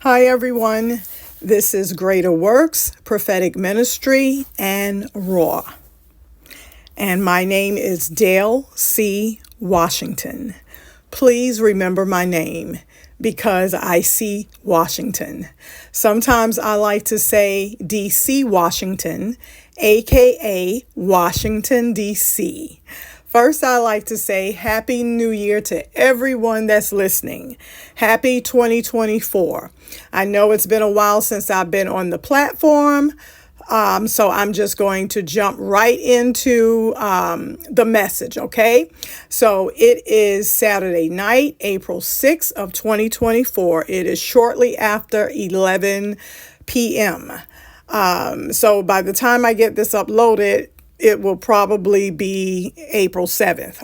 Hi, everyone. This is Greater Works, Prophetic Ministry, and Raw. And my name is Dale C. Washington. Please remember my name because I see Washington. Sometimes I like to say DC Washington, aka Washington, DC. First, I like to say Happy New Year to everyone that's listening. Happy 2024. I know it's been a while since I've been on the platform, so I'm just going to jump right into the message, okay? So it is Saturday night, April 6th of 2024. It is shortly after 11 p.m. So by the time I get this uploaded, it will probably be April 7th.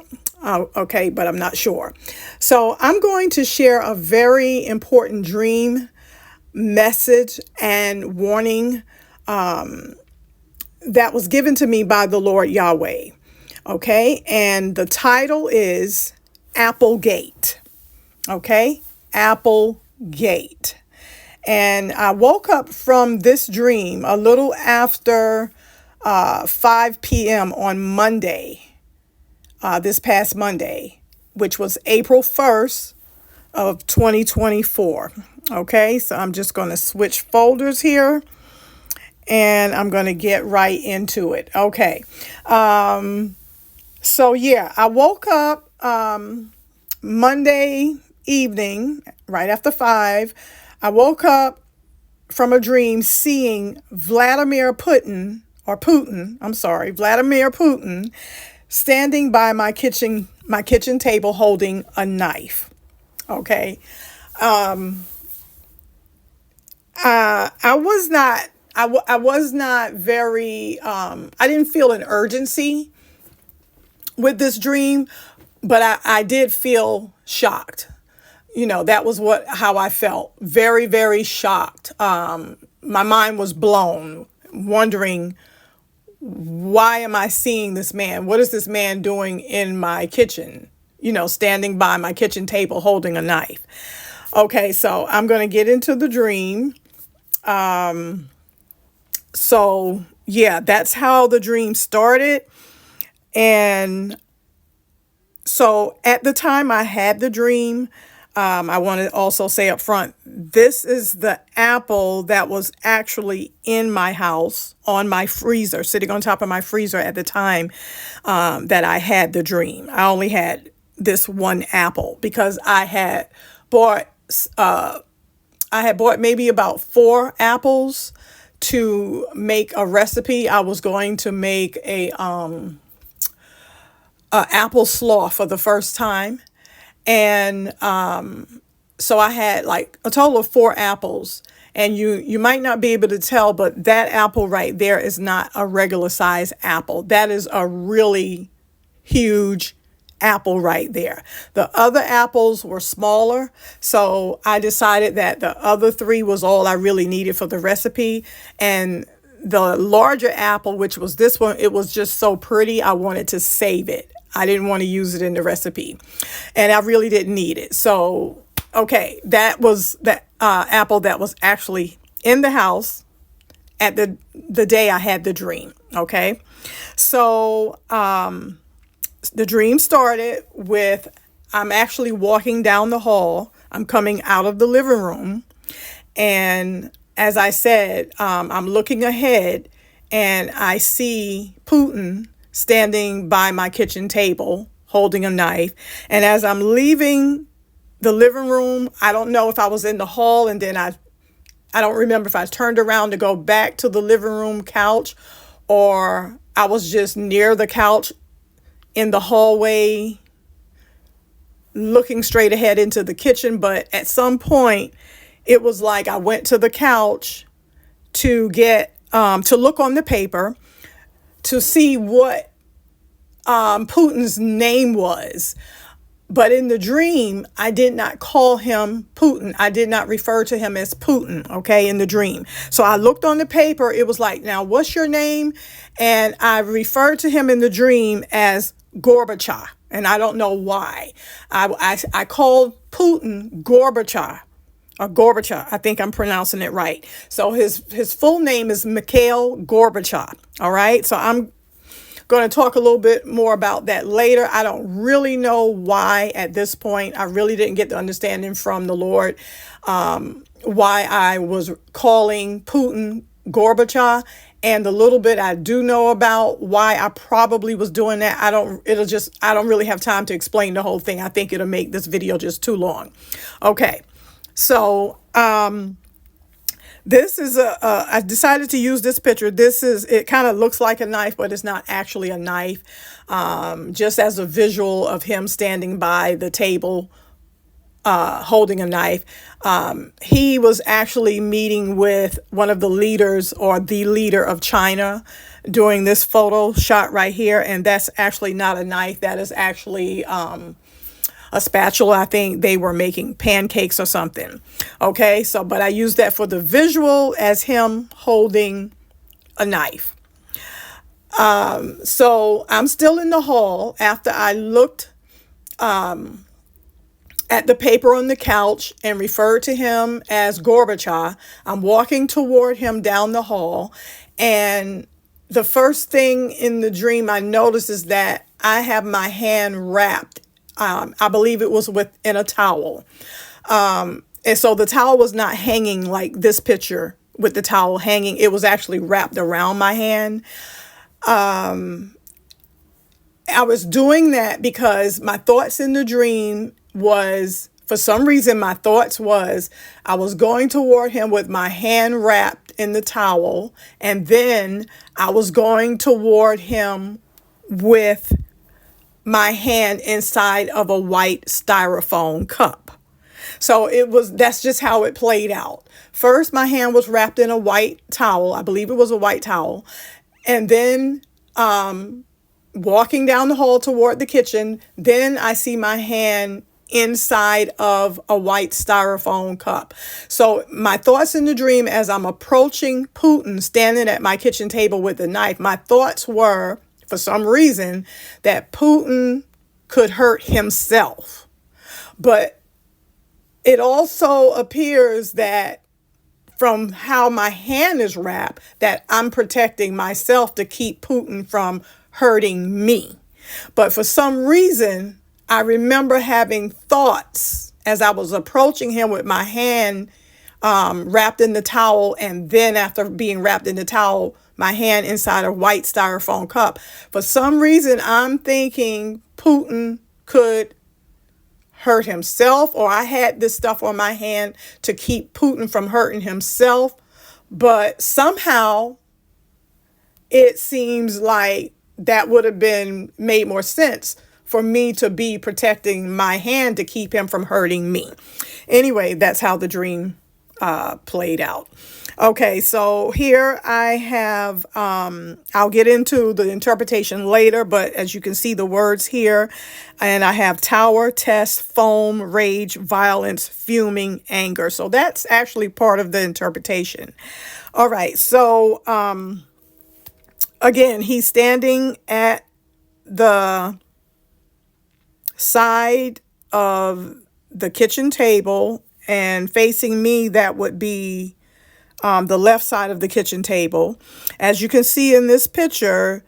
Okay, but I'm not sure. So I'm going to share a very important dream message and warning that was given to me by the Lord YAHWEH. Okay, and the title is AppleGate. Okay, AppleGate. And I woke up from this dream a little after 5 p.m. on Monday, this past Monday, which was April 1st of 2024. Okay, so I'm just going to switch folders here and I'm going to get right into it. Okay, so yeah, I woke up Monday evening, right after 5. I woke up from a dream seeing Vladimir Putin, standing by my kitchen table holding a knife. Okay. I was not very, I didn't feel an urgency with this dream, but I did feel shocked. You know, that was how I felt. Very, very shocked. My mind was blown, wondering, why am I seeing this man? What is this man doing in my kitchen? You know, standing by my kitchen table holding a knife. Okay, so I'm going to get into the dream. So yeah, that's how the dream started. And so at the time I had the dream, I want to also say up front, this is the apple that was actually in my house on my freezer, sitting on top of my freezer at the time that I had the dream. I only had this one apple because I had bought maybe about 4 apples to make a recipe. I was going to make a apple slaw for the first time. And so I had like a total of 4 apples, and you might not be able to tell, but that apple right there is not a regular size apple. That is a really huge apple right there. The other apples were smaller, so I decided that the other 3 was all I really needed for the recipe. And the larger apple, which was this one, it was just so pretty, I wanted to save it. I didn't want to use it in the recipe, and I really didn't need it. So, okay, that was that apple that was actually in the house at the day I had the dream. Okay, so the dream started with I'm actually walking down the hall. I'm coming out of the living room, and as I said, I'm looking ahead, and I see Putin standing by my kitchen table holding a knife. And as I'm leaving the living room, I don't know if I was in the hall, and then I don't remember if I turned around to go back to the living room couch, or I was just near the couch in the hallway looking straight ahead into the kitchen. But at some point it was like I went to the couch to get to look on the paper to see what Putin's name was. But in the dream, I did not call him Putin. I did not refer to him as Putin, okay, in the dream. So I looked on the paper. It was like, now, what's your name? And I referred to him in the dream as Gorbachev. And I don't know why. I called Putin Gorbachev. or Gorbachev. I think I'm pronouncing it right. So his full name is Mikhail Gorbachev. All right. So I'm going to talk a little bit more about that later. I don't really know why at this point. I really didn't get the understanding from the Lord why I was calling Putin Gorbachev. And the little bit I do know about why I probably was doing that, I don't really have time to explain the whole thing. I think it'll make this video just too long. Okay. So, this is I decided to use this picture. It kind of looks like a knife, but it's not actually a knife. Just as a visual of him standing by the table, holding a knife. He was actually meeting with one of the leaders or the leader of China during this photo shot right here. And that's actually not a knife. That is actually, a spatula. I think they were making pancakes or something. Okay, so, but I used that for the visual as him holding a knife. So I'm still in the hall after I looked at the paper on the couch and referred to him as Gorbachev. I'm walking toward him down the hall, and the first thing in the dream I noticed is that I have my hand wrapped. I believe it was within a towel. And so the towel was not hanging like this picture with the towel hanging. It was actually wrapped around my hand. I was doing that because my thoughts in the dream was, for some reason, my thoughts was I was going toward him with my hand wrapped in the towel. And then I was going toward him with my hand inside of a white styrofoam cup. So that's just how it played out. First, my hand was wrapped in a white towel. I believe it was a white towel. And then walking down the hall toward the kitchen, then I see my hand inside of a white styrofoam cup. So my thoughts in the dream as I'm approaching Putin standing at my kitchen table with a knife, my thoughts were, for some reason, that Putin could hurt himself. But it also appears that from how my hand is wrapped, that I'm protecting myself to keep Putin from hurting me. But for some reason, I remember having thoughts as I was approaching him with my hand wrapped in the towel, and then after being wrapped in the towel, my hand inside a white styrofoam cup. For some reason, I'm thinking Putin could hurt himself, or I had this stuff on my hand to keep Putin from hurting himself. But somehow it seems like that would have been made more sense for me to be protecting my hand to keep him from hurting me. Anyway, that's how the dream played out. Okay, so here I have, I'll get into the interpretation later, but as you can see the words here, and I have tower, test, foam, rage, violence, fuming, anger. So that's actually part of the interpretation. All right, so again, he's standing at the side of the kitchen table, and facing me, that would be the left side of the kitchen table. As you can see in this picture,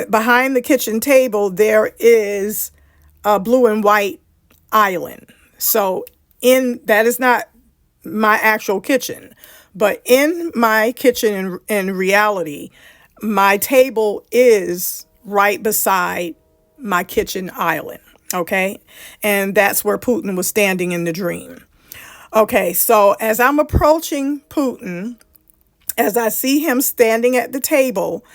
behind the kitchen table, there is a blue and white island. So that is not my actual kitchen, but in my kitchen in reality, my table is right beside my kitchen island. Okay. And that's where Putin was standing in the dream. Okay. So as I'm approaching Putin, as I see him standing at the table,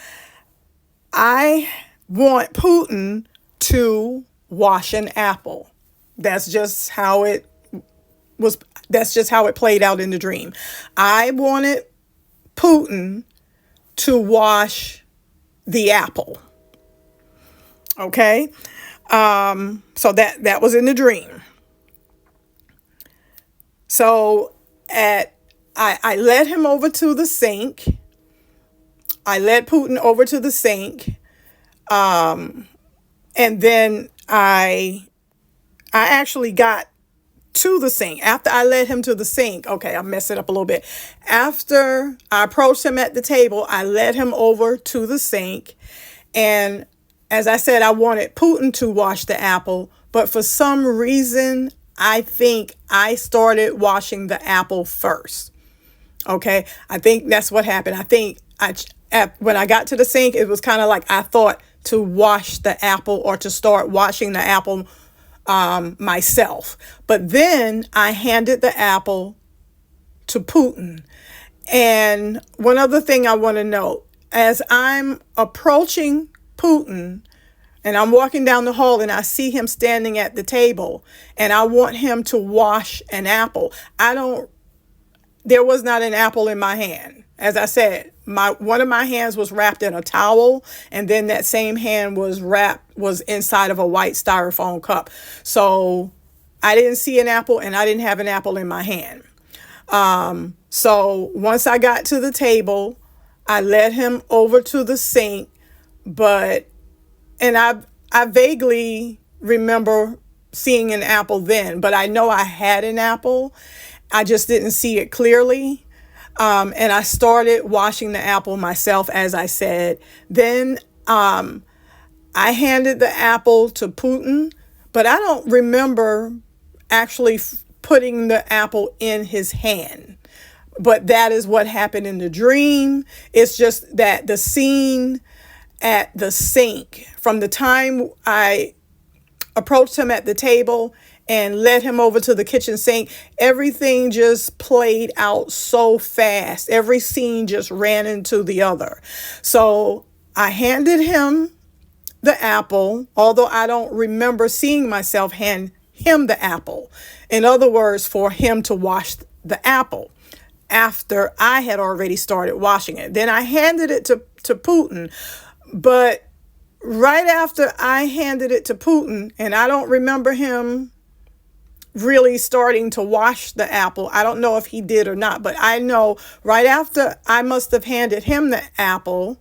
I want Putin to wash an apple. That's just how it was. That's just how it played out in the dream. I wanted Putin to wash the apple. Okay. So that was in the dream. So I led him over to the sink. I led Putin over to the sink. And then I actually got to the sink. After I led him to the sink, okay, I messed it up a little bit. After I approached him at the table, I led him over to the sink. And as I said, I wanted Putin to wash the apple, but for some reason, I think I started washing the apple first. Okay, I think that's what happened. I think when I got to the sink, it was kind of like I thought to wash the apple or to start washing the apple myself. But then I handed the apple to Putin. And one other thing I want to note, as I'm approaching Putin and I'm walking down the hall and I see him standing at the table and I want him to wash an apple, there was not an apple in my hand. As I said, one of my hands was wrapped in a towel, and then that same hand was inside of a white styrofoam cup. So I didn't see an apple and I didn't have an apple in my hand. So once I got to the table, I led him over to the sink, and I vaguely remember seeing an apple then, but I know I had an apple. I just didn't see it clearly. And I started washing the apple myself, as I said. Then I handed the apple to Putin, but I don't remember actually putting the apple in his hand. But that is what happened in the dream. It's just that the scene at the sink, from the time I approached him at the table and led him over to the kitchen sink, everything just played out so fast. Every scene just ran into the other. So I handed him the apple, although I don't remember seeing myself hand him the apple. In other words, for him to wash the apple after I had already started washing it. Then I handed it to Putin. But right after I handed it to Putin, and I don't remember him really starting to wash the apple. I don't know if he did or not, but I know right after I must have handed him the apple,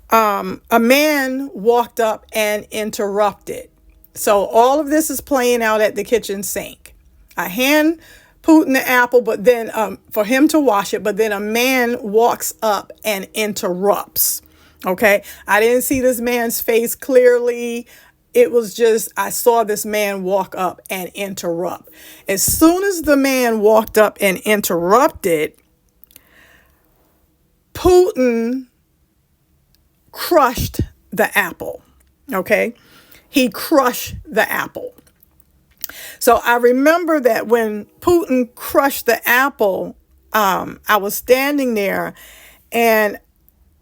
a man walked up and interrupted. So all of this is playing out at the kitchen sink. I hand Putin the apple, but then for him to wash it, but then a man walks up and interrupts. Okay, I didn't see this man's face clearly. It was just, I saw this man walk up and interrupt. As soon as the man walked up and interrupted, Putin crushed the apple. Okay, he crushed the apple. So I remember that when Putin crushed the apple, I was standing there, and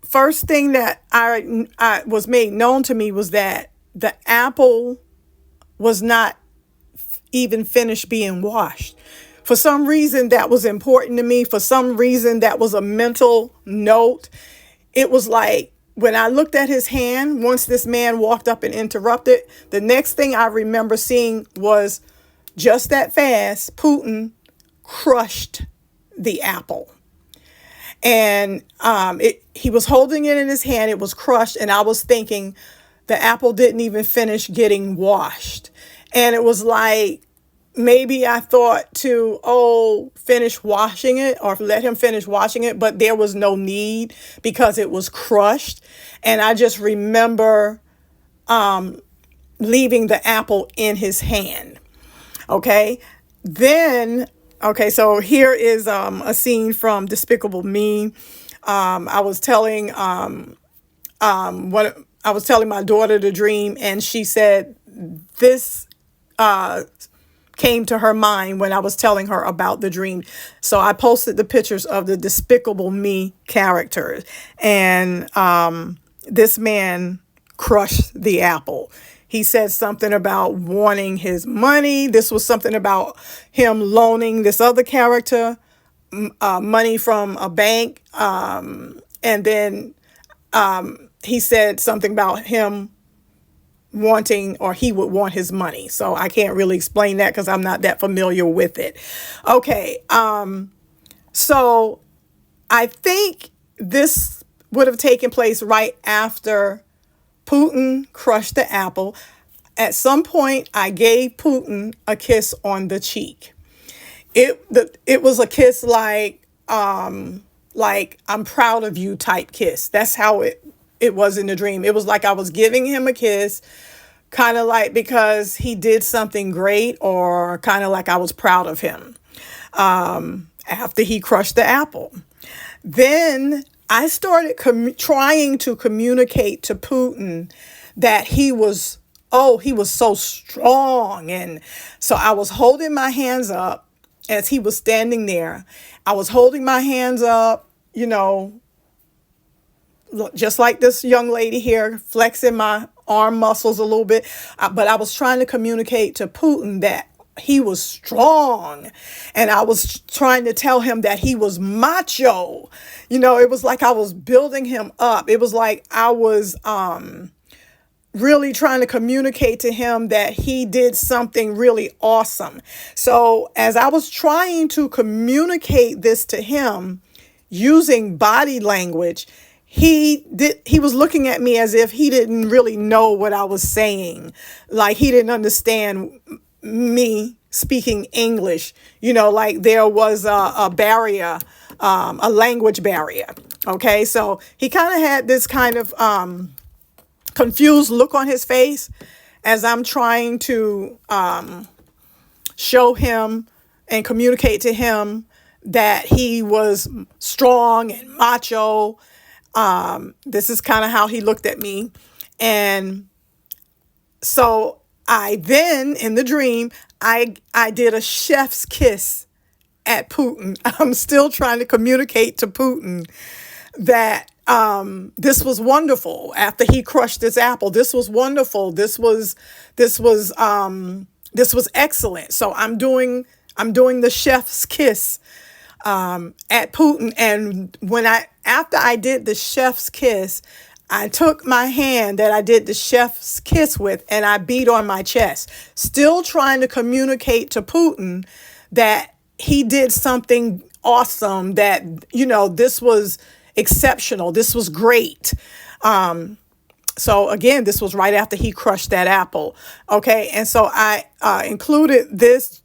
first thing that I was made known to me was that the apple was not even finished being washed. For some reason, that was important to me. For some reason, that was a mental note. It was like when I looked at his hand, once this man walked up and interrupted, the next thing I remember seeing was just that fast, Putin crushed the apple. And he was holding it in his hand. It was crushed. And I was thinking the apple didn't even finish getting washed. And it was like, maybe I thought to, finish washing it or let him finish washing it. But there was no need because it was crushed. And I just remember leaving the apple in his hand. Okay. So here is a scene from Despicable Me. I was telling my daughter the dream, and she said this came to her mind when I was telling her about the dream. So I posted the pictures of the Despicable Me characters, and this man crushed the apple. He said something about wanting his money. This was something about him loaning this other character money from a bank. And then he said something about him wanting, or he would want his money. So I can't really explain that because I'm not that familiar with it. Okay. So I think this would have taken place right after Putin crushed the apple. at some point, I gave Putin a kiss on the cheek. It was a kiss like I'm proud of you type kiss. That's how it was in the dream. It was like I was giving him a kiss, kind of like because he did something great, or kind of like I was proud of him after he crushed the apple. Then I started trying to communicate to Putin that he was so strong. And so I was holding my hands up as he was standing there. I was holding my hands up, just like this young lady here, flexing my arm muscles a little bit. But I was trying to communicate to Putin that he was strong. And I was trying to tell him that he was macho. It was like I was building him up. It was like I was really trying to communicate to him that he did something really awesome. So as I was trying to communicate this to him using body language, he was looking at me as if he didn't really know what I was saying. Like he didn't understand me speaking English, like there was a barrier, a language barrier. Okay. So he kind of had this kind of confused look on his face as I'm trying to show him and communicate to him that he was strong and macho. This is kind of how he looked at me. And so I then, in the dream, I did a chef's kiss at Putin. I'm still trying to communicate to Putin that this was wonderful after he crushed this apple. This was wonderful. This was excellent. So I'm doing the chef's kiss at Putin. And after I did the chef's kiss, I took my hand that I did the chef's kiss with and I beat on my chest, still trying to communicate to Putin that he did something awesome, that, this was exceptional. This was great. So again, this was right after he crushed that apple. Okay. And so I included this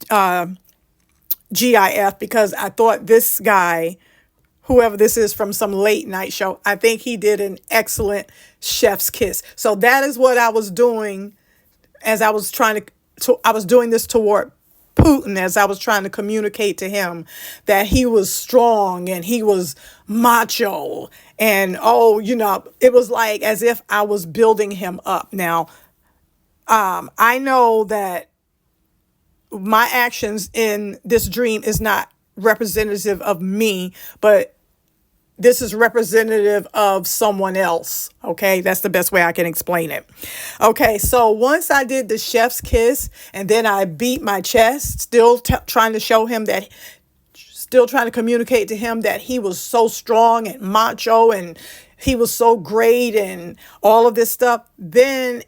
GIF because I thought this guy, whoever this is from some late night show, I think he did an excellent chef's kiss. So that is what I was doing as I was I was doing this toward Putin, as I was trying to communicate to him that he was strong and he was macho. And, it was like as if I was building him up. Now, I know that my actions in this dream is not representative of me, but this is representative of someone else. Okay, that's the best way I can explain it. Okay, so once I did the chef's kiss and then I beat my chest, still trying to show him that, still trying to communicate to him that he was so strong and macho and he was so great and all of this stuff, then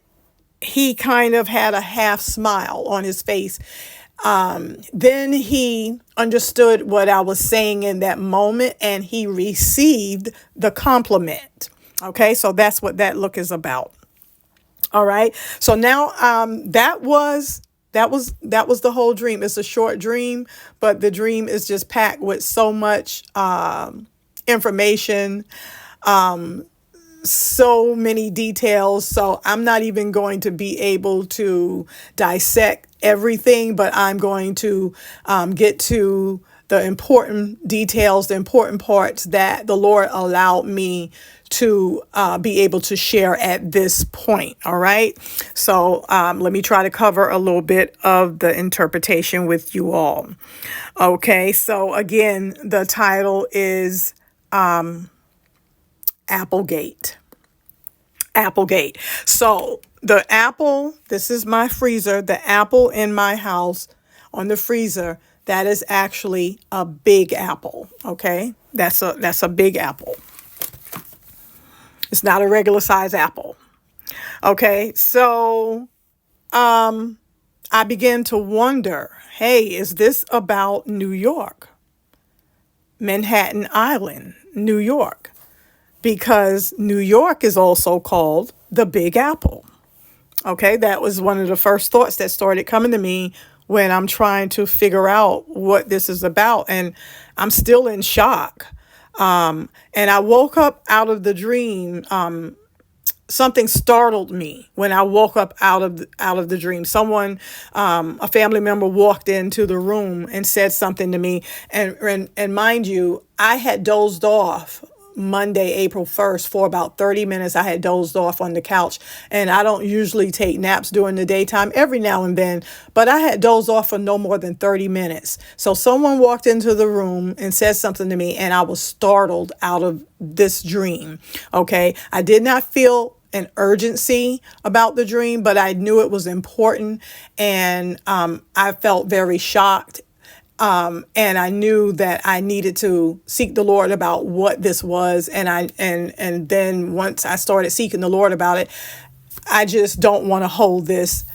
he kind of had a half smile on his face. Then he understood what I was saying in that moment and he received the compliment. Okay, so that's what that look is about. All right. So now that was the whole dream. It's a short dream, but the dream is just packed with so much information, so many details. So I'm not even going to be able to dissect everything, but I'm going to get to the important details, the important parts that the Lord allowed me to be able to share at this point. All right. So let me try to cover a little bit of the interpretation with you all. Okay. So again, the title is AppleGate. AppleGate. So the apple, this is my freezer, the apple in my house on the freezer, that is actually a big apple. Okay. That's a big apple. It's not a regular size apple. Okay. So, I began to wonder, hey, is this about New York? Manhattan Island, New York? Because New York is also called the Big Apple. Okay, that was one of the first thoughts that started coming to me when I'm trying to figure out what this is about. And I'm still in shock. And I woke up out of the dream. Something startled me when I woke up out of the dream. Someone, a family member, walked into the room and said something to me. And mind you, I had dozed off Monday, April 1st, for about 30 minutes. I had dozed off on the couch, and I don't usually take naps during the daytime, every now and then, but I had dozed off for no more than 30 minutes. So someone walked into the room and said something to me, and I was startled out of this dream. Okay. I did not feel an urgency about the dream, but I knew it was important, and I felt very shocked. And I knew that I needed to seek the Lord about what this was. And then once I started seeking the Lord about it, I just don't want to hold this,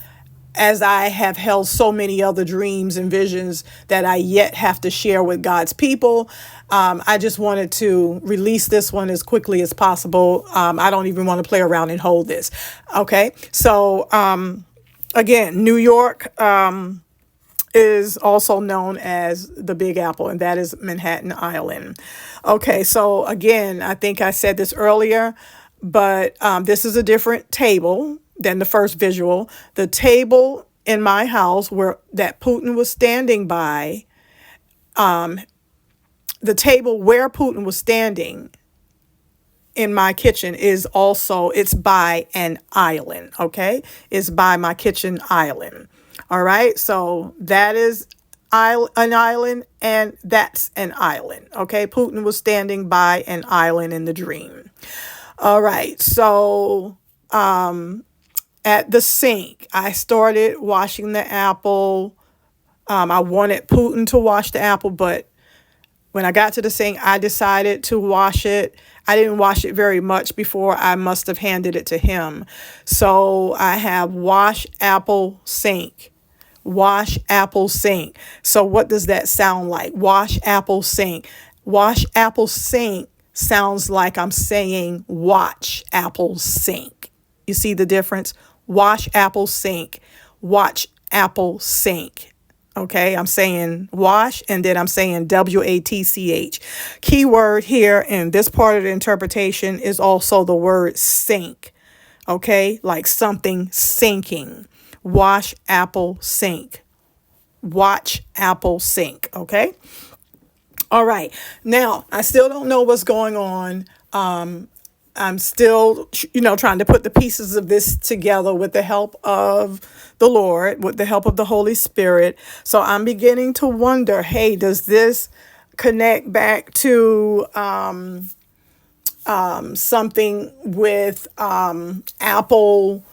as I have held so many other dreams and visions that I yet have to share with God's people. I just wanted to release this one as quickly as possible. I don't even want to play around and hold this. Okay. So, again, New York, is also known as the Big Apple, and that is Manhattan Island. Okay, so again, I think I said this earlier, but this is a different table than the first visual. The table in my house where that Putin was standing by, the table where Putin was standing in my kitchen is also, it's by an island. Okay, it's by my kitchen island. All right, so that is an island, and that's an island. Okay, Putin was standing by an island in the dream. All right, so at the sink, I started washing the apple. I wanted Putin to wash the apple, but when I got to the sink, I decided to wash it. I didn't wash it very much before I must have handed it to him. So I have wash apple sink. Wash apple sink. So what does that sound like? Wash apple sink. Wash apple sink sounds like I'm saying watch apple sink. You see the difference? Wash apple sink. Watch apple sink. Okay, I'm saying wash, and then I'm saying WATCH. Keyword here in this part of the interpretation is also the word sink. Okay, like something sinking. Wash apple sink. Watch apple sink. Okay. All right. Now, I still don't know what's going on. I'm still, trying to put the pieces of this together with the help of the Lord, with the help of the Holy Spirit. So I'm beginning to wonder, hey, does this connect back to something with Apple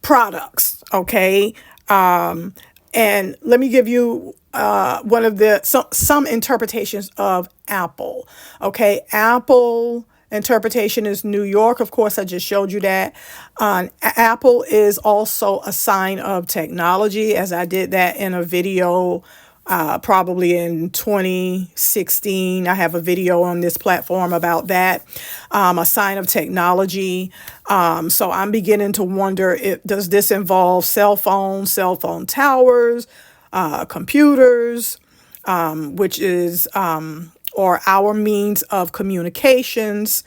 products? Okay. And let me give you one of the some interpretations of Apple. Okay, Apple interpretation is New York. Of course, I just showed you that. Apple is also a sign of technology, as I did that in a video probably in 2016. I have a video on this platform about that, a sign of technology. So I'm beginning to wonder, does this involve cell phone towers, computers, which is, or our means of communications?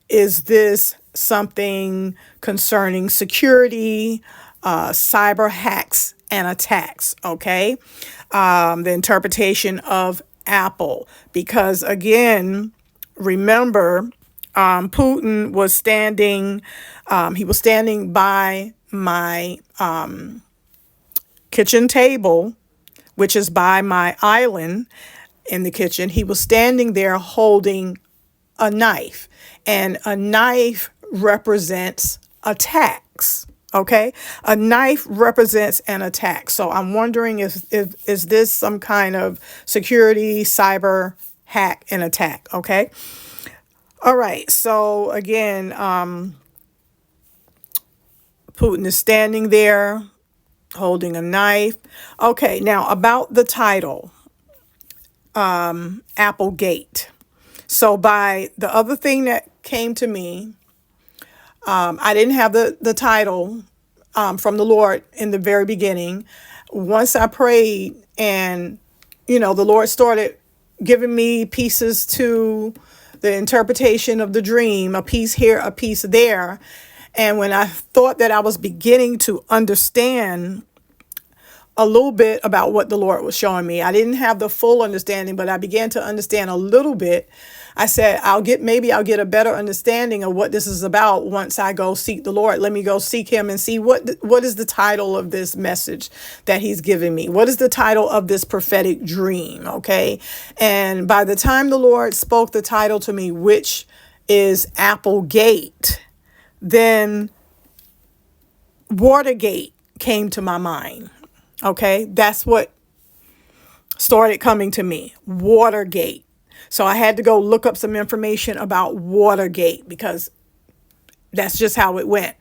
Is this something concerning security, cyber hacks and attacks? Okay. The interpretation of Apple, because again, remember, Putin was standing, he was standing by my kitchen table, which is by my island in the kitchen. He was standing there holding a knife, and a knife represents attacks. Okay, a knife represents an attack. So I'm wondering if is this some kind of security, cyber hack and attack? Okay. All right. So again, Putin is standing there holding a knife. Okay. Now about the title, AppleGate. So by the other thing that came to me, I didn't have the title from the Lord in the very beginning. Once I prayed and, the Lord started giving me pieces to the interpretation of the dream, a piece here, a piece there. And when I thought that I was beginning to understand a little bit about what the Lord was showing me, I didn't have the full understanding, but I began to understand a little bit. I said, maybe I'll get a better understanding of what this is about once I go seek the Lord. Let me go seek him and see what is the title of this message that he's giving me. What is the title of this prophetic dream? Okay. And by the time the Lord spoke the title to me, which is AppleGate, then Watergate came to my mind. Okay. That's what started coming to me. Watergate. So I had to go look up some information about Watergate because that's just how it went.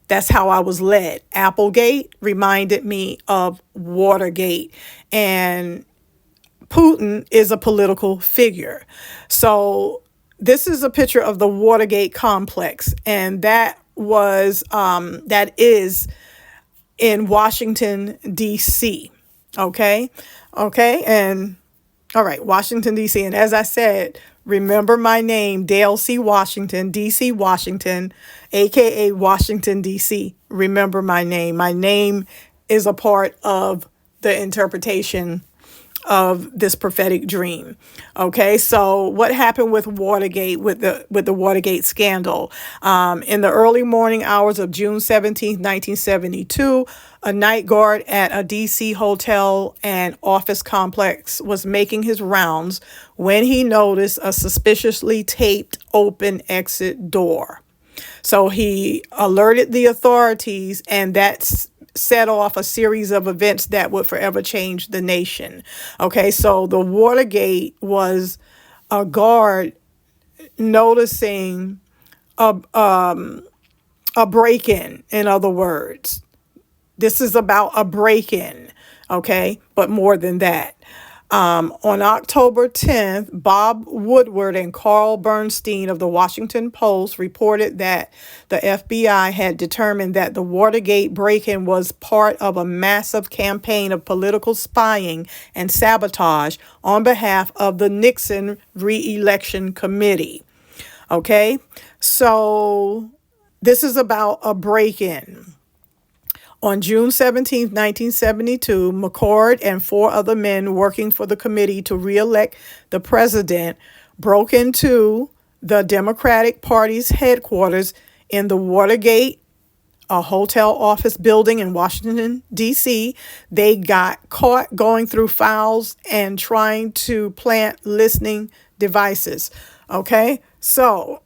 That's how I was led. Applegate reminded me of Watergate, and Putin is a political figure. So this is a picture of the Watergate complex, and that is in Washington, D.C. Okay. And all right, Washington, D.C. And as I said, remember my name, Dale C. Washington, D.C. Washington, a.k.a. Washington, D.C. Remember my name. My name is a part of the interpretation of this prophetic dream. Okay, so what happened with Watergate, with the Watergate scandal? In the early morning hours of June 17th, 1972, a night guard at a DC hotel and office complex was making his rounds when he noticed a suspiciously taped open exit door. So he alerted the authorities, and that's set off a series of events that would forever change the nation. Okay, so the Watergate was a guard noticing a break-in, in other words. This is about a break-in, okay, but more than that. On October 10th, Bob Woodward and Carl Bernstein of the Washington Post reported that the FBI had determined that the Watergate break-in was part of a massive campaign of political spying and sabotage on behalf of the Nixon re-election committee. Okay, so this is about a break-in. On June 17, 1972, McCord and 4 other men working for the committee to re-elect the president broke into the Democratic Party's headquarters in the Watergate, a hotel office building in Washington, D.C. They got caught going through files and trying to plant listening devices. Okay, so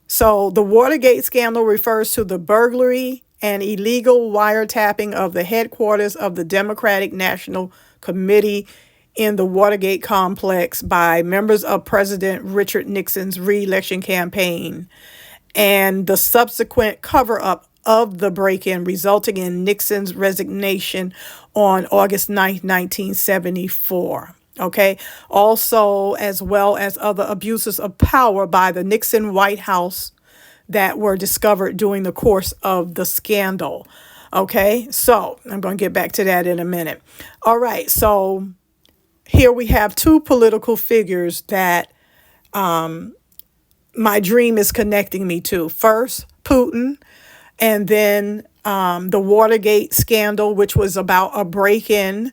the Watergate scandal refers to the burglary and illegal wiretapping of the headquarters of the Democratic National Committee in the Watergate complex by members of President Richard Nixon's re-election campaign, and the subsequent cover-up of the break-in resulting in Nixon's resignation on August 9, 1974. Okay. Also, as well as other abuses of power by the Nixon White House that were discovered during the course of the scandal. Okay. So I'm going to get back to that in a minute. All right. So here we have 2 political figures that my dream is connecting me to. First, Putin, and then the Watergate scandal, which was about a break-in,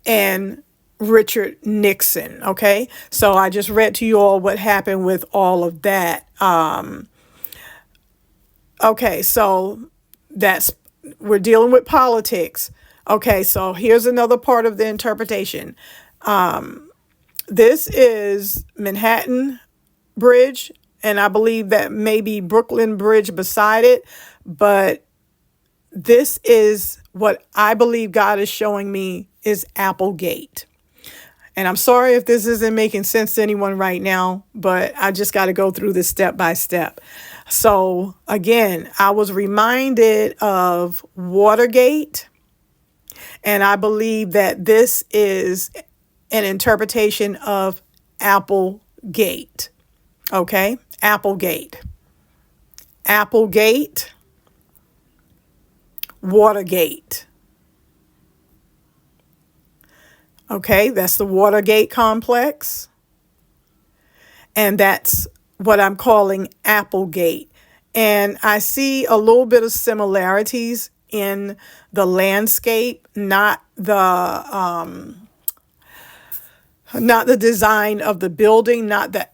and Richard Nixon. Okay, so I just read to you all what happened with all of that. Okay, so we're dealing with politics. Okay, so here's another part of the interpretation. This is Manhattan Bridge, and I believe that maybe Brooklyn Bridge beside it, but this is what I believe God is showing me is Applegate. And I'm sorry if this isn't making sense to anyone right now, but I just got to go through this step by step. So again, I was reminded of Watergate, and I believe that this is an interpretation of Applegate. Okay, Applegate. AppleGate, Watergate. Okay, that's the Watergate complex. And that's what I'm calling AppleGate. And I see a little bit of similarities in the landscape, not the design of the building, not the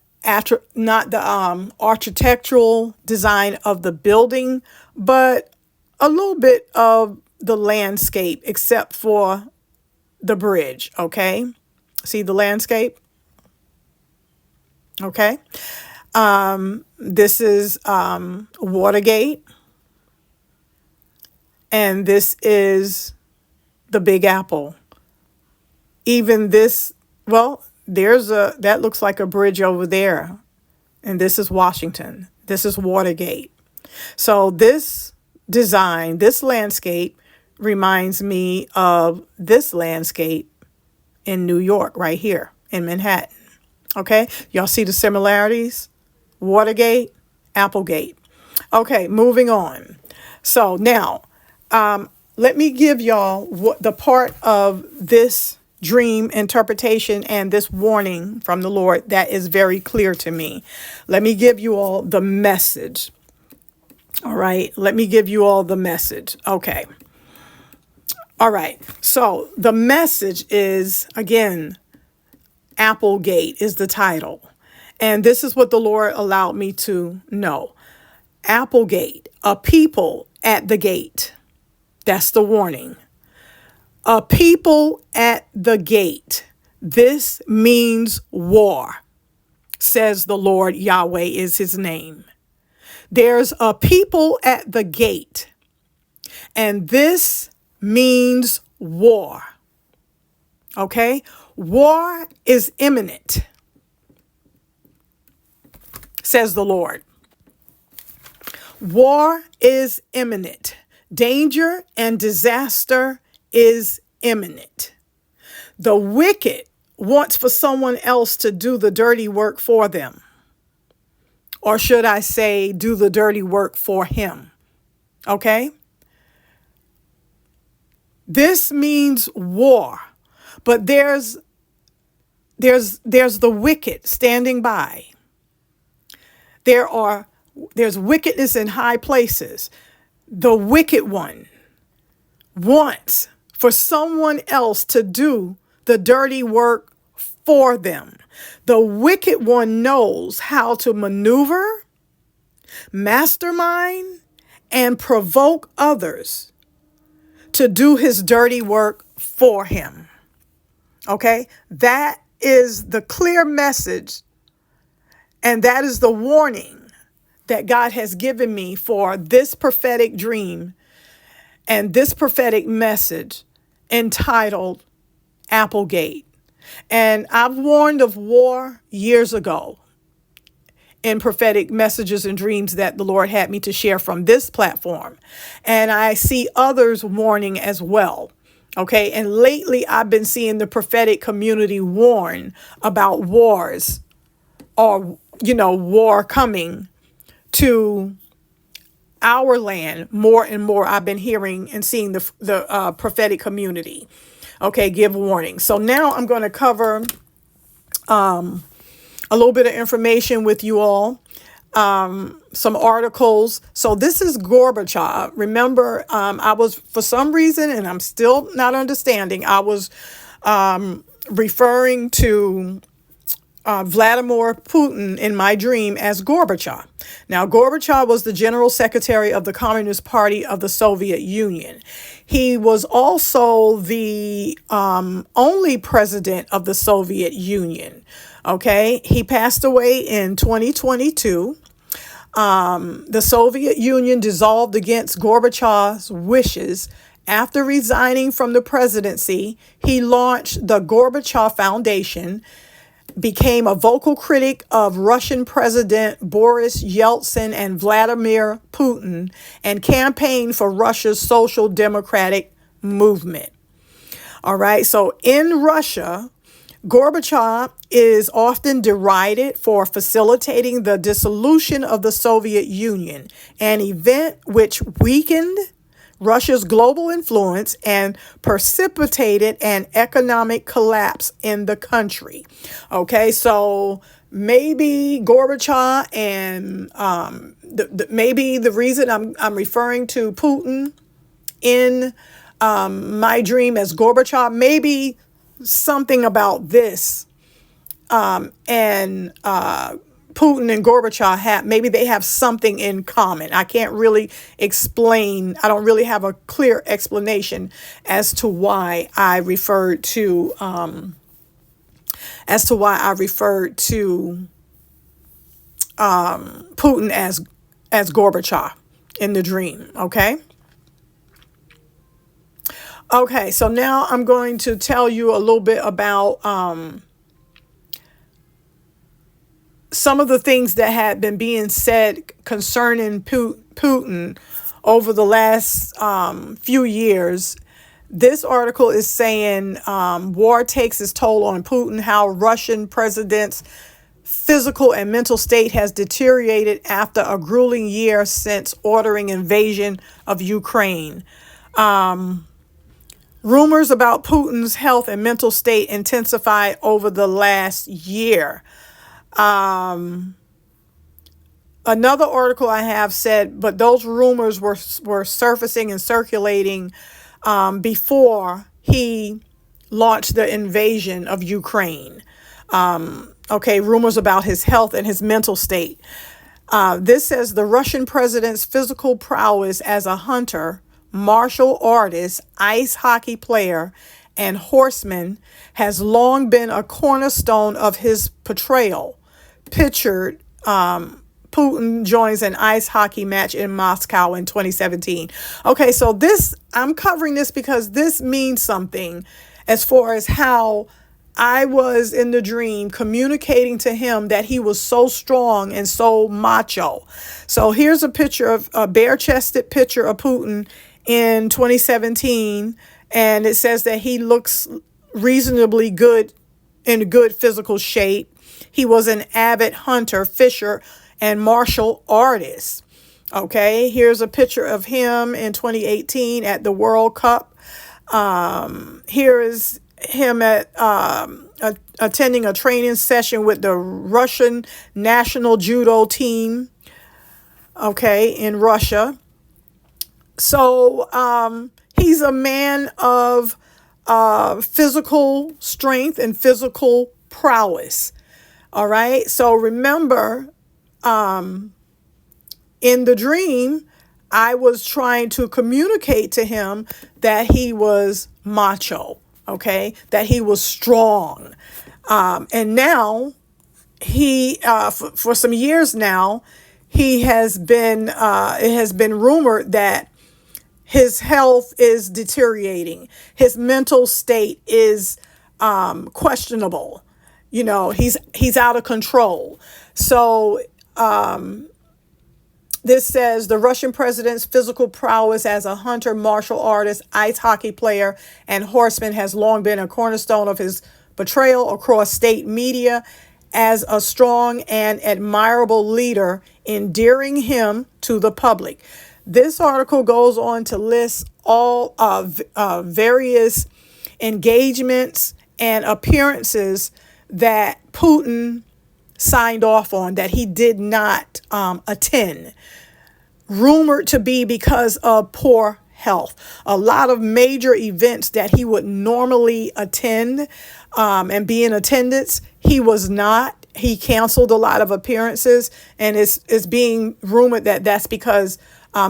architectural design of the building, but a little bit of the landscape, except for the bridge. Okay, see the landscape. Okay, this is Watergate, and this is the Big Apple. Even this, well, that looks like a bridge over there, and this is Washington. This is Watergate. So this design, this landscape reminds me of this landscape in New York, right here in Manhattan. Okay, y'all see the similarities? Watergate, Applegate. Okay, moving on. So now, let me give y'all the part of this dream interpretation and this warning from the Lord that is very clear to me. Let me give you all the message. All right, let me give you all the message. Okay. All right, so the message is, again, Applegate is the title. And this is what the Lord allowed me to know. Applegate, a people at the gate. That's the warning. A people at the gate. This means war, says the Lord. Yahweh is his name. There's a people at the gate, and this means war. Okay? War is imminent, says the Lord. War is imminent. Danger and disaster is imminent. The wicked wants for someone else to do the dirty work for them. Or should I say, do the dirty work for him. Okay? This means war. But there's the wicked standing by. There's wickedness in high places. The wicked one wants for someone else to do the dirty work for them. The wicked one knows how to maneuver, mastermind, and provoke others to do his dirty work for him. Okay? That is the clear message, and that is the warning that God has given me for this prophetic dream and this prophetic message entitled Applegate. And I've warned of war years ago in prophetic messages and dreams that the Lord had me to share from this platform. And I see others warning as well. Okay. And lately I've been seeing the prophetic community warn about wars or, war coming to our land more and more. I've been hearing and seeing the prophetic community, give warning. So now I'm going to cover a little bit of information with you all, some articles. So this is Gorbachev. Remember, I was, for some reason, and I'm still not understanding, I was referring to Vladimir Putin in my dream as Gorbachev. Now, Gorbachev was the general secretary of the Communist Party of the Soviet Union. He was also the only president of the Soviet Union. Okay, he passed away in 2022. The Soviet Union dissolved against Gorbachev's wishes. After resigning from the presidency, he launched the Gorbachev Foundation, became a vocal critic of Russian President Boris Yeltsin and Vladimir Putin, and campaigned for Russia's social democratic movement. All right. So in Russia, Gorbachev is often derided for facilitating the dissolution of the Soviet Union, an event which weakened Russia's global influence and precipitated an economic collapse in the country. Okay, so maybe Gorbachev and maybe the reason I'm referring to Putin in my dream as Gorbachev, maybe something about this and Putin and Gorbachev maybe they have something in common. I can't really explain. I don't really have a clear explanation as to why I referred to Putin as Gorbachev in the dream. Okay, so now I'm going to tell you a little bit about some of the things that had been being said concerning Putin over the last few years. This article is saying war takes its toll on Putin, how Russian president's physical and mental state has deteriorated after a grueling year since ordering invasion of Ukraine. Rumors about Putin's health and mental state intensified over the last year. Another article I have said, but those rumors were surfacing and circulating before he launched the invasion of Ukraine. Rumors about his health and his mental state. This says the Russian president's physical prowess as a hunter, martial artist, ice hockey player, and horseman has long been a cornerstone of his portrayal. Pictured, Putin joins an ice hockey match in Moscow in 2017. Okay, so I'm covering this because this means something as far as how I was in the dream communicating to him that he was so strong and so macho. So here's a bare-chested picture of Putin in 2017, and it says that he looks reasonably good, in good physical shape. He was an avid hunter, fisher, and martial artist. Okay, here's a picture of him in 2018 at the World Cup. Here is him at attending a training session with the Russian national judo team, in Russia. So he's a man of physical strength and physical prowess. All right. So remember, in the dream, I was trying to communicate to him that he was macho, that he was strong. And now for some years now, it has been rumored that his health is deteriorating. His mental state is questionable. He's out of control. So this says the Russian president's physical prowess as a hunter, martial artist, ice hockey player, and horseman has long been a cornerstone of his portrayal across state media as a strong and admirable leader, endearing him to the public. This article goes on to list all of various engagements and appearances that Putin signed off on that he did not attend, rumored to be because of poor health. A lot of major events that he would normally attend and be in attendance, he was not. He canceled a lot of appearances, and it's being rumored that that's because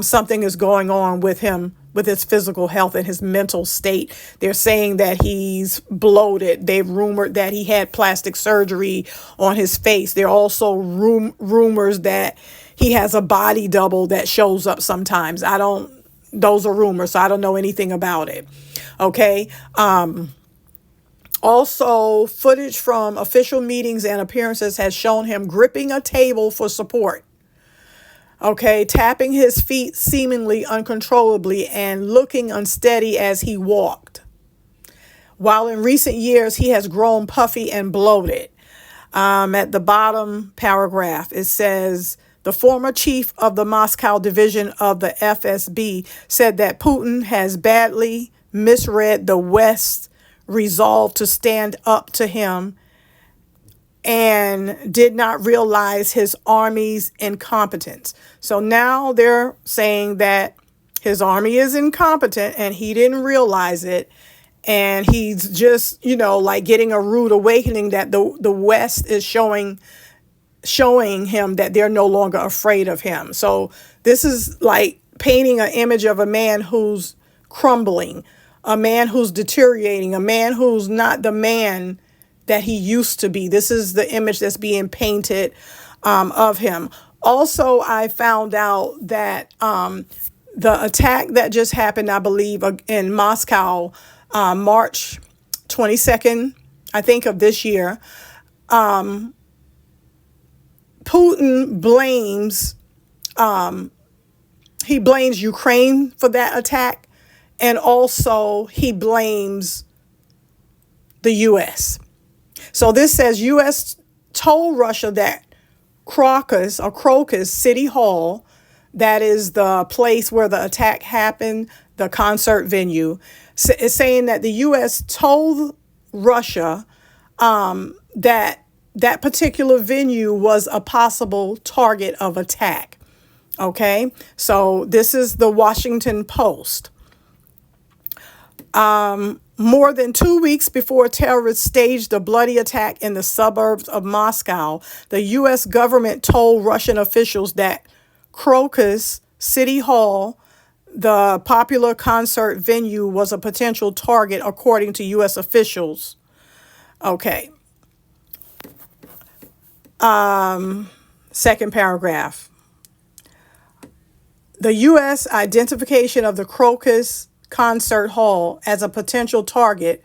something is going on with him, with his physical health and his mental state. They're saying that he's bloated. They've rumored that he had plastic surgery on his face. There are also rumors that he has a body double that shows up sometimes. Those are rumors, so I don't know anything about it. Also, footage from official meetings and appearances has shown him gripping a table for support. Tapping his feet seemingly uncontrollably and looking unsteady as he walked. while in recent years he has grown puffy and bloated. At the bottom paragraph, it says, the former chief of the Moscow division of the FSB said that Putin has badly misread the West's resolve to stand up to him and did not realize his army's incompetence. So now they're saying that his army is incompetent and he didn't realize it. And he's just, like getting a rude awakening that the West is showing him that they're no longer afraid of him. So this is like painting an image of a man who's crumbling, a man who's deteriorating, a man who's not the man that he used to be. This is the image that's being painted of him. Also, I found out that the attack that just happened, I believe, in Moscow, March 22nd, I think, of this year, Putin blames Ukraine for that attack, and also he blames the U.S. So this says U.S. told Russia that Crocus City Hall, that is the place where the attack happened, the concert venue, is saying that the U.S. told Russia that that particular venue was a possible target of attack. Okay, so this is the Washington Post. More than 2 weeks before terrorists staged a bloody attack in the suburbs of Moscow, the U.S. government told Russian officials that Crocus City Hall, the popular concert venue, was a potential target, according to U.S. officials. Okay. Second paragraph. The U.S. identification of the Crocus Concert Hall as a potential target,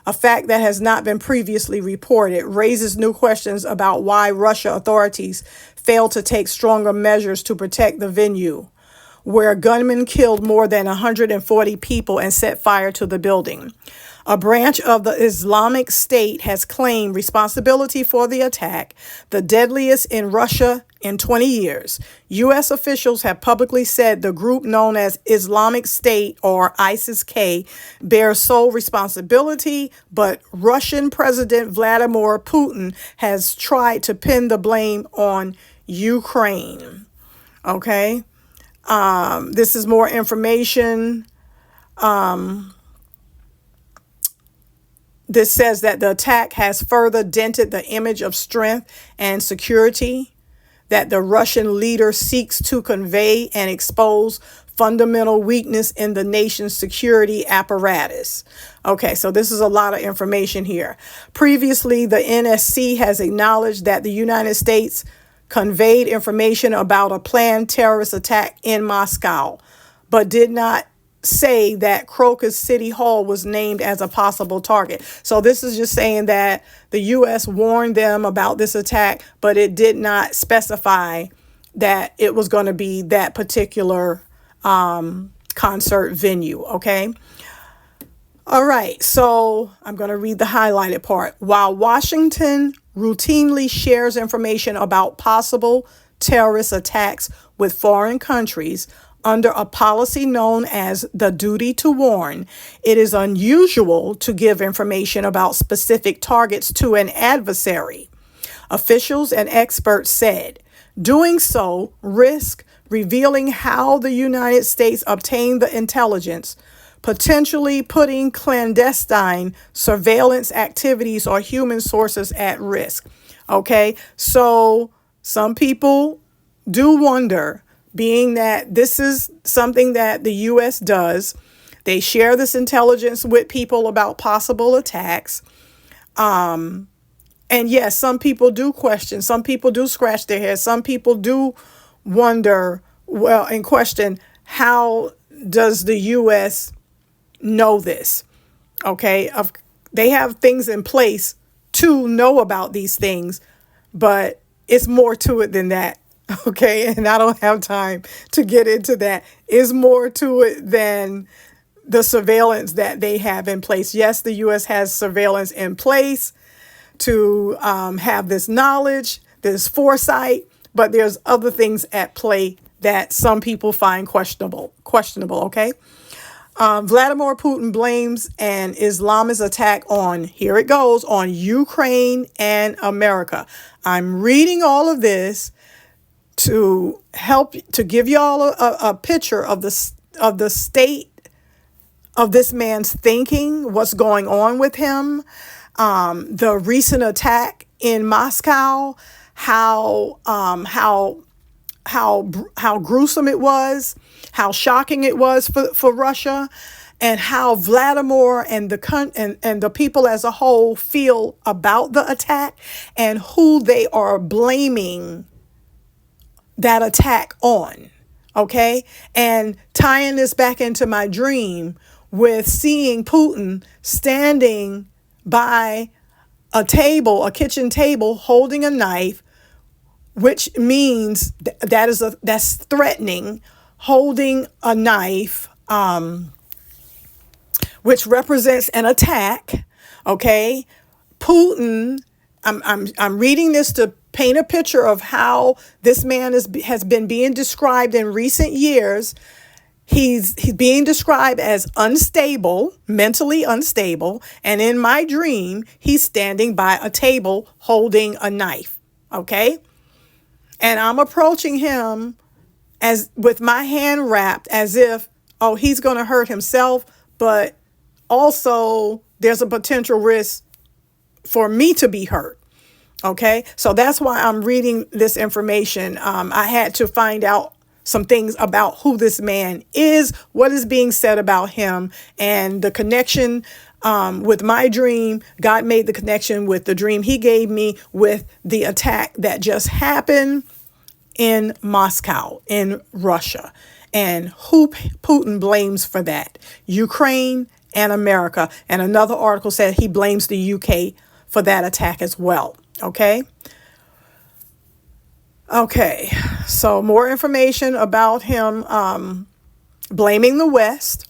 a fact that has not been previously reported, raises new questions about why Russia authorities failed to take stronger measures to protect the venue, where gunmen killed more than 140 people and set fire to the building. A branch of the Islamic State has claimed responsibility for the attack, the deadliest in Russia in 20 years. U.S. officials have publicly said the group known as Islamic State, or ISIS-K, bears sole responsibility, but Russian President Vladimir Putin has tried to pin the blame on Ukraine. Okay, this is more information. This says that the attack has further dented the image of strength and security that the Russian leader seeks to convey and expose fundamental weakness in the nation's security apparatus. Okay, so this is a lot of information here. Previously, the NSC has acknowledged that the United States conveyed information about a planned terrorist attack in Moscow, but did not say that Crocus City Hall was named as a possible target. So this is just saying that the U.S. warned them about this attack, but it did not specify that it was going to be that particular concert venue. Okay. All right. So I'm going to read the highlighted part. While Washington routinely shares information about possible terrorist attacks with foreign countries, under a policy known as the duty to warn, it is unusual to give information about specific targets to an adversary. Officials and experts said doing so risks revealing how the United States obtained the intelligence, potentially putting clandestine surveillance activities or human sources at risk. Okay, so some people do wonder, being that this is something that the U.S. does. They share this intelligence with people about possible attacks. And yes, some people do question. Some people do scratch their heads. Some people do wonder, and question, how does the U.S. know this? Okay, they have things in place to know about these things, but it's more to it than that. Okay, and I don't have time to get into that. It's more to it than the surveillance that they have in place. Yes, the U.S. has surveillance in place to have this knowledge, this foresight, but there's other things at play that some people find questionable, okay? Vladimir Putin blames an Islamist attack on, here it goes, on Ukraine and America. I'm reading all of this to help, to give y'all a picture of the state of this man's thinking, what's going on with him, the recent attack in Moscow, how gruesome it was, how shocking it was for Russia, and how Vladimir and the people as a whole feel about the attack and who they are blaming that attack on. Okay? And tying this back into my dream with seeing Putin standing by a table, a kitchen table, holding a knife, which means that's threatening, holding a knife, which represents an attack. Okay, Putin. I'm reading this to paint a picture of how this man has been being described in recent years. He's being described as unstable, mentally unstable, and in my dream, he's standing by a table holding a knife. Okay. And I'm approaching him as with my hand wrapped as if, oh, he's going to hurt himself, but also there's a potential risk for me to be hurt. Okay, so that's why I'm reading this information. I had to find out some things about who this man is, what is being said about him, and the connection with my dream. God made the connection with the dream he gave me with the attack that just happened in Moscow, in Russia, and who Putin blames for that. Ukraine and America. And another article said he blames the UK for that attack as well. Okay. Okay. So more information about him blaming the West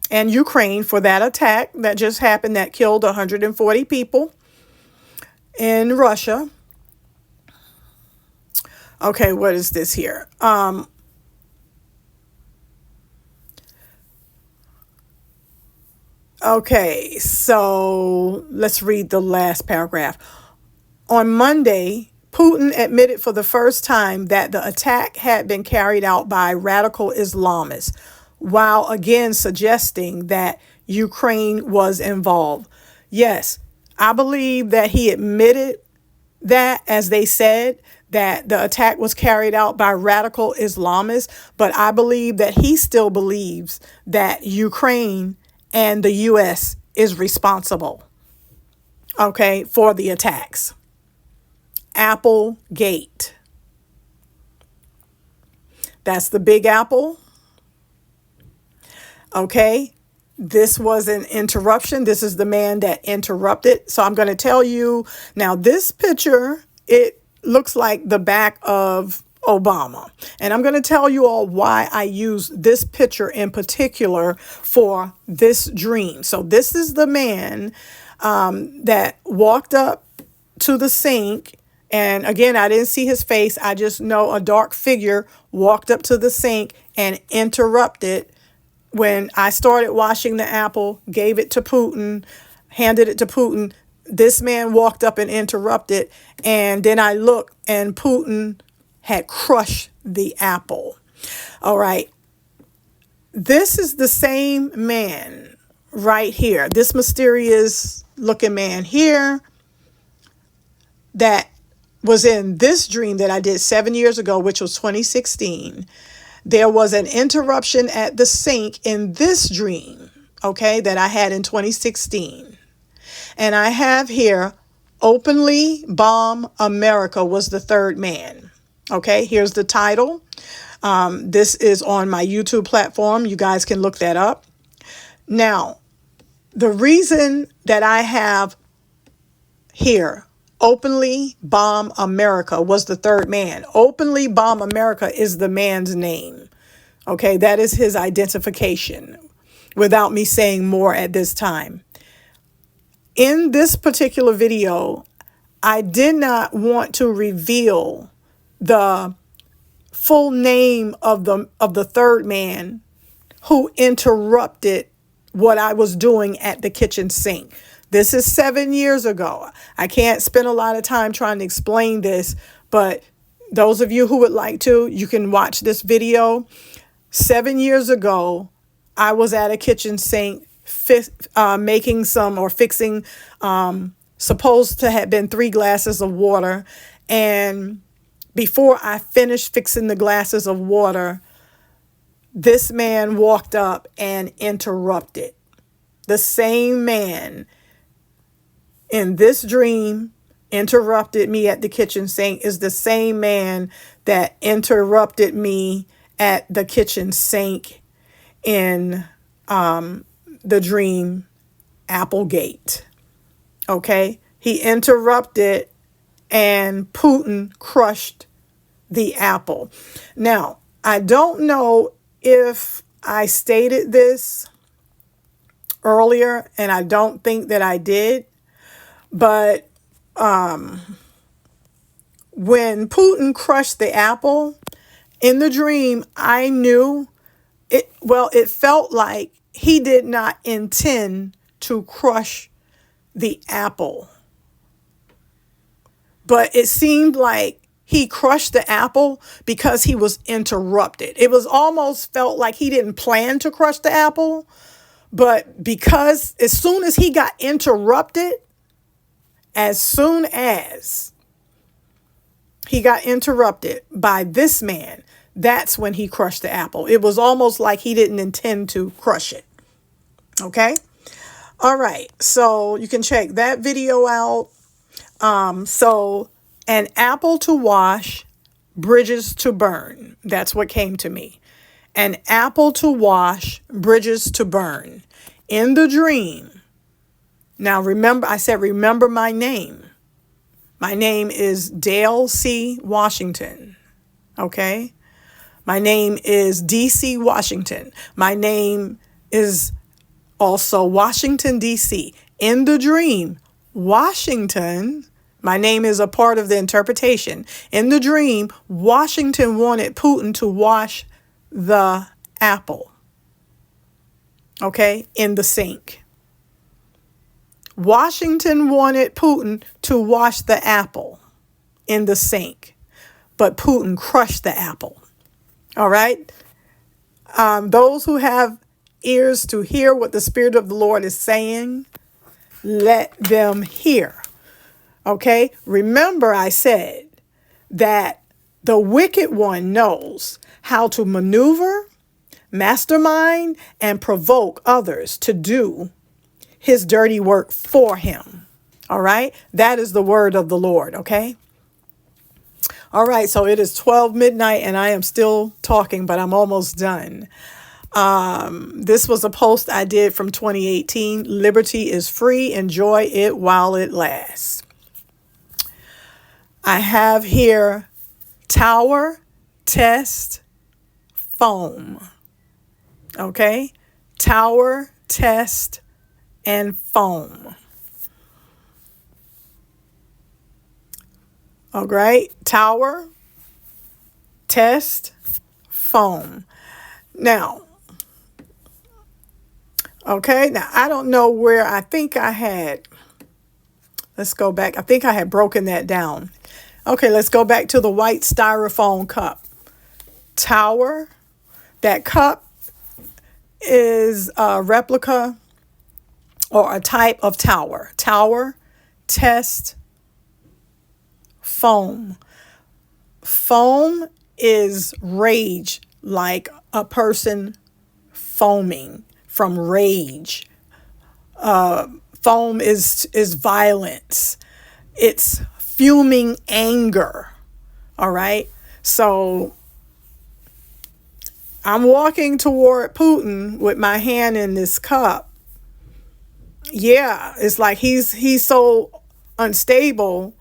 and Ukraine for that attack that just happened that killed 140 people in Russia. Okay, what is this here? Okay, so let's read the last paragraph. On Monday, Putin admitted for the first time that the attack had been carried out by radical Islamists, while again suggesting that Ukraine was involved. Yes, I believe that he admitted that, as they said, that the attack was carried out by radical Islamists, but I believe that he still believes that Ukraine and the U.S. is responsible, okay, for the attacks. AppleGate. That's the Big Apple. Okay. This was an interruption. This is the man that interrupted. So I'm going to tell you now, this picture, it looks like the back of Obama. And I'm going to tell you all why I use this picture in particular for this dream. So this is the man that walked up to the sink. And again, I didn't see his face. I just know a dark figure walked up to the sink and interrupted when I started washing the apple, gave it to Putin, handed it to Putin. This man walked up and interrupted. And then I looked and Putin had crushed the apple. All right. This is the same man right here. This mysterious looking man here that was in this dream that I did 7 years ago, which was 2016. There was an interruption at the sink in this dream, okay, that I had in 2016. And I have here, Openly Bomb America was the third man. Okay, here's the title. This is on my YouTube platform. You guys can look that up. Now, the reason that I have here, Openly Bomb America was the third man. Openly Bomb America is the man's name. Okay, that is his identification. without me saying more at this time. In this particular video, I did not want to reveal the full name of the third man who interrupted what I was doing at the kitchen sink. This is 7 years ago. I can't spend a lot of time trying to explain this, but those of you who would like to, you can watch this video. 7 years ago, I was at a kitchen sink making some or fixing supposed to have been 3 glasses of water. And before I finished fixing the glasses of water, this man walked up and interrupted. The same man in this dream interrupted me at the kitchen sink is the same man that interrupted me at the kitchen sink in the dream AppleGate. Okay? He interrupted and Putin crushed the apple. Now, I don't know if I stated this earlier, and I don't think that I did, but when Putin crushed the apple in the dream, I knew it. Well, it felt like he did not intend to crush the apple, but it seemed like he crushed the apple because he was interrupted. It was almost felt like he didn't plan to crush the apple, but because as soon as he got interrupted, as soon as he got interrupted by this man, that's when he crushed the apple. It was almost like he didn't intend to crush it. Okay? All right. So you can check that video out. So an apple to wash, bridges to burn. That's what came to me. An apple to wash, bridges to burn. In the dream. Now remember, I said, remember my name. My name is Dale C. Washington. Okay? My name is D.C. Washington. My name is also Washington, D.C. In the dream, Washington, my name is a part of the interpretation. In the dream, Washington wanted Putin to wash the apple. Okay? In the sink. Washington wanted Putin to wash the apple in the sink, but Putin crushed the apple. All right? Those who have ears to hear what the Spirit of the Lord is saying, let them hear. Okay? Remember, I said that the wicked one knows how to maneuver, mastermind, and provoke others to do his dirty work for him. All right? That is the word of the Lord. Okay? All right. So it is 12 midnight and I am still talking, but I'm almost done. This was a post I did from 2018. Liberty is free. Enjoy it while it lasts. I have here tower, test, foam. Okay? Tower, test, and foam. All right, tower, test, foam. Now, okay, now I don't know where I think I had, let's go back. I think I had broken that down. Okay, let's go back to the white styrofoam cup. Tower, that cup is a replica or a type of tower. Tower, test, foam. Foam is rage, like a person foaming from rage. Foam is violence. It's fuming anger. All right. So I'm walking toward Putin with my hand in this cup. Yeah, it's like he's so unstable.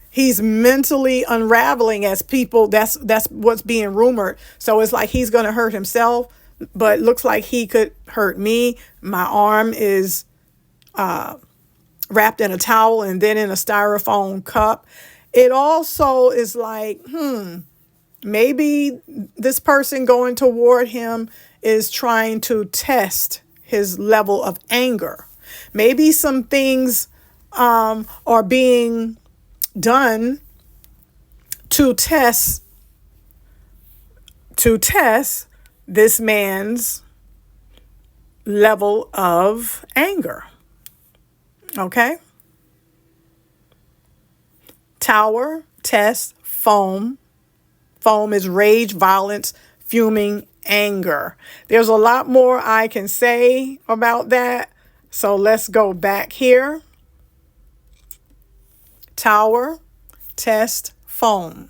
He's mentally unraveling as people. That's what's being rumored. So it's like he's going to hurt himself. but looks like he could hurt me. My arm is wrapped in a towel and then in a styrofoam cup. It also is like, maybe this person going toward him is trying to test his level of anger. Maybe some things are being done to test this man's level of anger. Okay? Tower, test, foam. Foam is rage, violence, fuming, anger. There's a lot more I can say about that. So let's go back here. Tower, test, foam.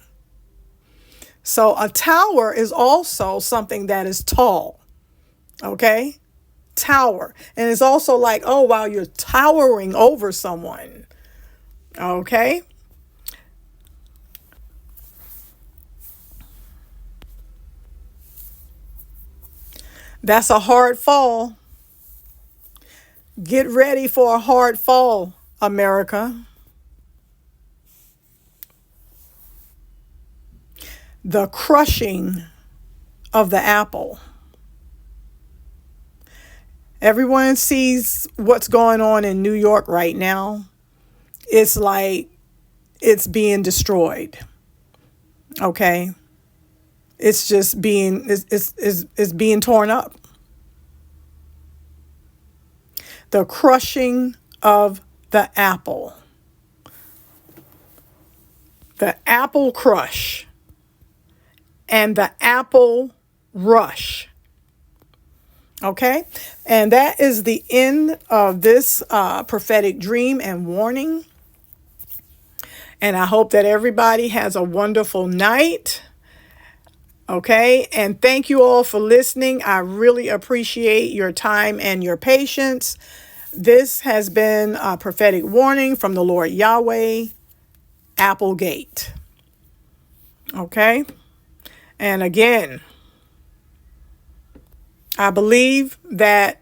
So a tower is also something that is tall. Okay? Tower. And it's also like, oh, wow, you're towering over someone. Okay? That's a hard fall. Get ready for a hard fall, America. The crushing of the apple. Everyone sees what's going on in New York right now. It's like it's being destroyed. Okay? It's just being it's being torn up. The crushing of the apple. The apple crush and the apple rush. Okay? And that is the end of this prophetic dream and warning. And I hope that everybody has a wonderful night. Okay? And thank you all for listening. I really appreciate your time and your patience. This has been a prophetic warning from the Lord Yahweh, AppleGate. Okay? And again, I believe that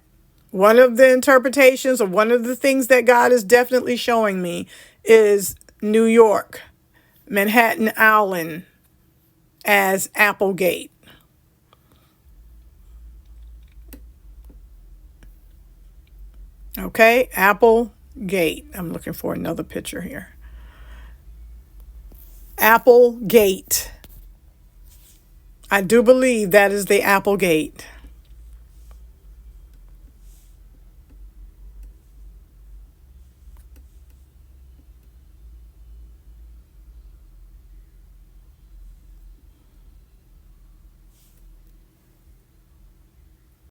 one of the interpretations or one of the things that God is definitely showing me is New York, Manhattan Island as AppleGate. Okay, AppleGate. I'm looking for another picture here. AppleGate. I do believe that is the AppleGate.